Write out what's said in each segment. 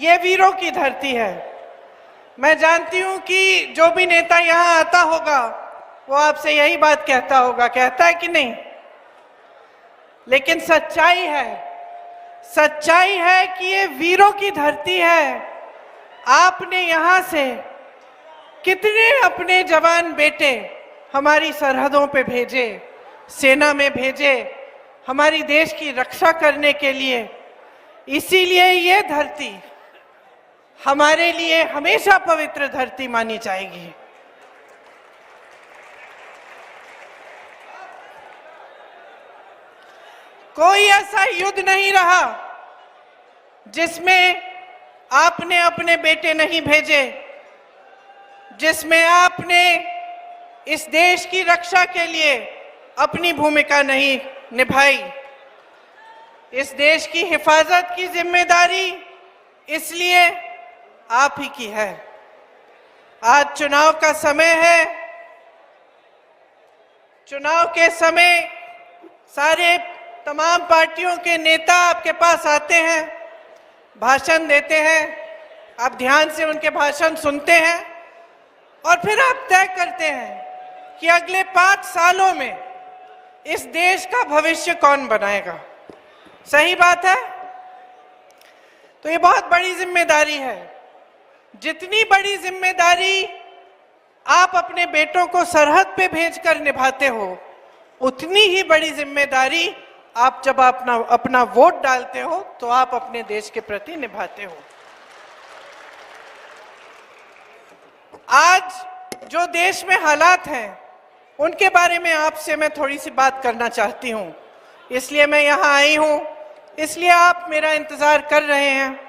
ये वीरों की धरती है। मैं जानती हूं कि जो भी नेता यहाँ आता होगा वो आपसे यही बात कहता होगा, कहता है कि नहीं? लेकिन सच्चाई है कि ये वीरों की धरती है। आपने यहाँ से कितने अपने जवान बेटे हमारी सरहदों पे भेजे, सेना में भेजे, हमारी देश की रक्षा करने के लिए। इसीलिए ये धरती हमारे लिए हमेशा पवित्र धरती मानी जाएगी। कोई ऐसा युद्ध नहीं रहा जिसमें आपने अपने बेटे नहीं भेजे, जिसमें आपने इस देश की रक्षा के लिए अपनी भूमिका नहीं निभाई। इस देश की हिफाजत की जिम्मेदारी इसलिए आप ही की है। आज चुनाव का समय है। चुनाव के समय सारे तमाम पार्टियों के नेता आपके पास आते हैं, भाषण देते हैं, आप ध्यान से उनके भाषण सुनते हैं और फिर आप तय करते हैं कि अगले 5 सालों में इस देश का भविष्य कौन बनाएगा। सही बात है। तो ये बहुत बड़ी जिम्मेदारी है। जितनी बड़ी जिम्मेदारी आप अपने बेटों को सरहद पे भेजकर निभाते हो, उतनी ही बड़ी जिम्मेदारी आप जब अपना वोट डालते हो तो आप अपने देश के प्रति निभाते हो। आज जो देश में हालात हैं उनके बारे में आपसे मैं थोड़ी सी बात करना चाहती हूं। इसलिए मैं यहां आई हूं, इसलिए आप मेरा इंतजार कर रहे हैं।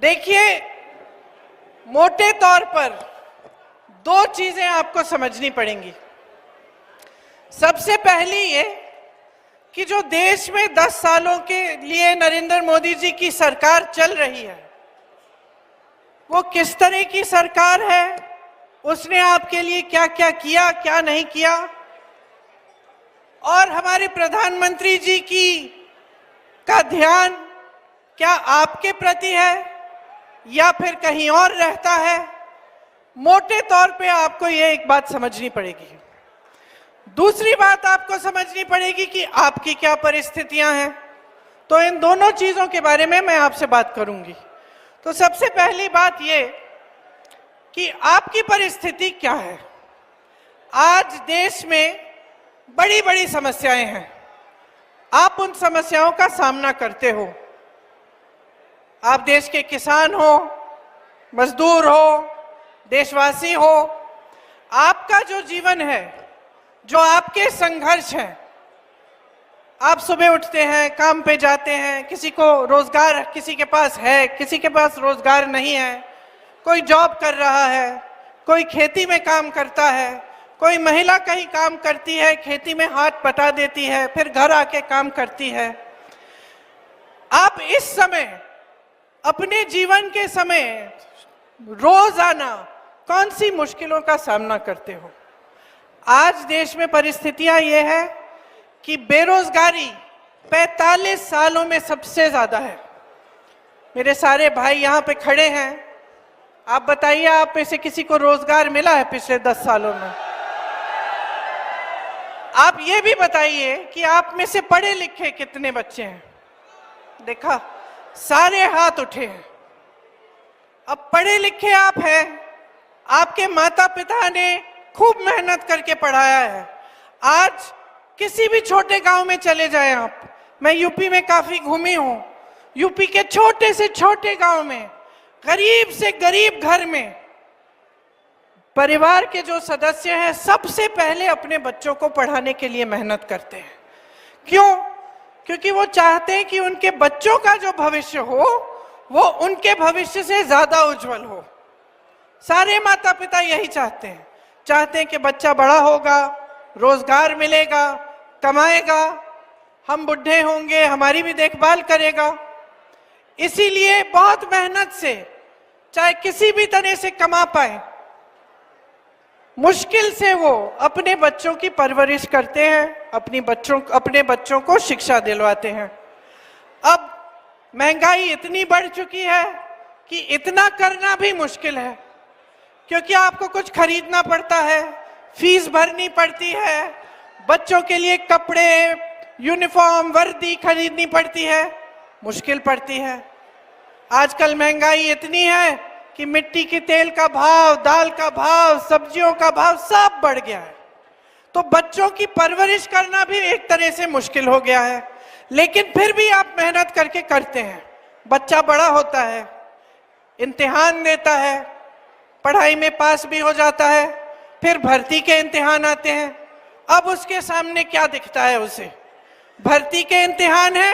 देखिए, मोटे तौर पर 2 चीजें आपको समझनी पड़ेंगी। सबसे पहली ये कि जो देश में 10 सालों के लिए नरेंद्र मोदी जी की सरकार चल रही है, वो किस तरह की सरकार है, उसने आपके लिए क्या क्या किया, क्या नहीं किया, और हमारे प्रधानमंत्री जी का ध्यान क्या आपके प्रति है या फिर कहीं और रहता है। मोटे तौर पे आपको ये एक बात समझनी पड़ेगी। दूसरी बात आपको समझनी पड़ेगी कि आपकी क्या परिस्थितियां हैं। तो इन दोनों चीजों के बारे में मैं आपसे बात करूंगी। तो सबसे पहली बात ये कि आपकी परिस्थिति क्या है। आज देश में बड़ी बड़ी समस्याएं हैं, आप उन समस्याओं का सामना करते हो। आप देश के किसान हो, मजदूर हो, देशवासी हो, आपका जो जीवन है, जो आपके संघर्ष हैं, आप सुबह उठते हैं, काम पे जाते हैं, किसी को रोजगार, किसी के पास है, किसी के पास रोजगार नहीं है, कोई जॉब कर रहा है, कोई खेती में काम करता है, कोई महिला कहीं काम करती है, खेती में हाथ बटा देती है, फिर घर आके काम करती है। आप इस समय अपने जीवन के समय रोजाना कौन सी मुश्किलों का सामना करते हो। आज देश में परिस्थितियां ये है कि बेरोजगारी 45 सालों में सबसे ज्यादा है। मेरे सारे भाई यहाँ पे खड़े हैं, आप बताइए, आप में से किसी को रोजगार मिला है पिछले 10 सालों में? आप ये भी बताइए कि आप में से पढ़े लिखे कितने बच्चे हैं? देखा, सारे हाथ उठे हैं। अब पढ़े लिखे आप हैं, आपके माता पिता ने खूब मेहनत करके पढ़ाया है। आज किसी भी छोटे गांव में चले जाएं आप, मैं यूपी में काफी घूमी हूं, यूपी के छोटे से छोटे गांव में, गरीब से गरीब घर में परिवार के जो सदस्य हैं सबसे पहले अपने बच्चों को पढ़ाने के लिए मेहनत करते हैं। क्यों? क्योंकि वो चाहते हैं कि उनके बच्चों का जो भविष्य हो वो उनके भविष्य से ज्यादा उज्जवल हो। सारे माता पिता यही चाहते हैं कि बच्चा बड़ा होगा, रोजगार मिलेगा, कमाएगा, हम बुढ़े होंगे, हमारी भी देखभाल करेगा। इसीलिए बहुत मेहनत से, चाहे किसी भी तरह से कमा पाए, मुश्किल से वो अपने बच्चों की परवरिश करते हैं, अपने बच्चों को शिक्षा दिलवाते हैं। अब महंगाई इतनी बढ़ चुकी है, कि इतना करना भी मुश्किल है, क्योंकि आपको कुछ खरीदना पड़ता है, फीस भरनी पड़ती है, बच्चों के लिए कपड़े, यूनिफॉर्म, वर्दी खरीदनी पड़ती है, मुश्किल पड़ती है। आजकल महंगाई इतनी है कि मिट्टी के तेल का भाव, दाल का भाव, सब्जियों का भाव सब बढ़ गया है। तो बच्चों की परवरिश करना भी एक तरह से मुश्किल हो गया है, लेकिन फिर भी आप मेहनत करके करते हैं। बच्चा बड़ा होता है, इम्तिहान देता है, पढ़ाई में पास भी हो जाता है, फिर भर्ती के इम्तिहान आते हैं। अब उसके सामने क्या दिखता है उसे? भर्ती के इम्तिहान है,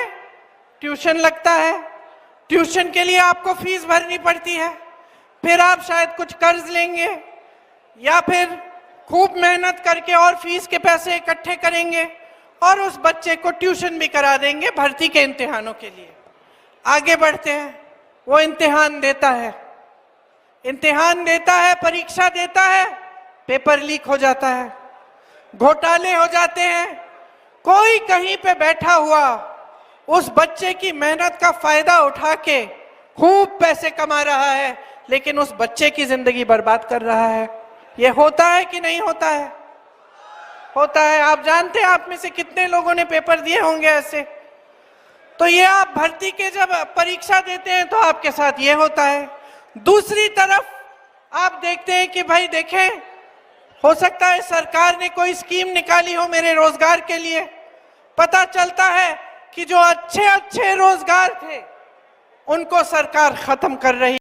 ट्यूशन लगता है, ट्यूशन के लिए आपको फीस भरनी पड़ती है, फिर आप शायद कुछ कर्ज लेंगे या फिर खूब मेहनत करके और फीस के पैसे इकट्ठे करेंगे और उस बच्चे को ट्यूशन भी करा देंगे भर्ती के इम्तिहानों के लिए। आगे बढ़ते हैं, वो इम्तिहान देता है, परीक्षा देता है, पेपर लीक हो जाता है, घोटाले हो जाते हैं। कोई कहीं पे बैठा हुआ उस बच्चे की मेहनत का फायदा उठा के खूब पैसे कमा रहा है, लेकिन उस बच्चे की जिंदगी बर्बाद कर रहा है। ये होता है कि नहीं होता है? होता है। आप जानते हैं आप में से कितने लोगों ने पेपर दिए होंगे ऐसे। तो ये आप भर्ती के जब परीक्षा देते हैं तो आपके साथ ये होता है। दूसरी तरफ आप देखते हैं कि भाई देखें, हो सकता है सरकार ने कोई स्कीम निकाली हो मेरे रोजगार के लिए। पता चलता है कि जो अच्छे अच्छे रोजगार थे उनको सरकार खत्म कर रही